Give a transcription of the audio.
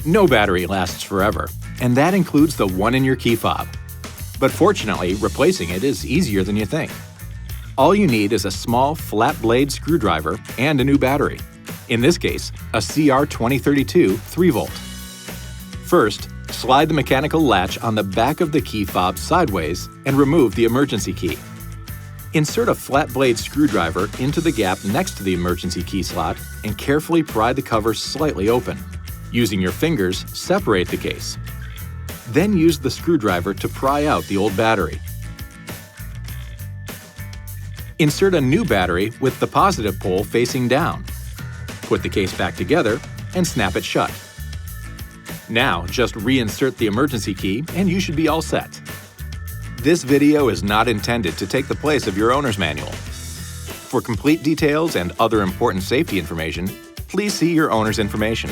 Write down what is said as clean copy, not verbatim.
No battery lasts forever, and that includes the one in your key fob. But fortunately, replacing it is easier than you think. All you need is a small, flat blade screwdriver and a new battery. In this case, a CR2032 3V. First, slide the mechanical latch on the back of the key fob sideways and remove the emergency key. Insert a flat blade screwdriver into the gap next to the emergency key slot and carefully pry the cover slightly open. Using your fingers, separate the case. Then use the screwdriver to pry out the old battery. Insert a new battery with the positive pole facing down. Put the case back together and snap it shut. Now, just reinsert the emergency key and you should be all set. This video is not intended to take the place of your owner's manual. For complete details and other important safety information, please see your owner's information.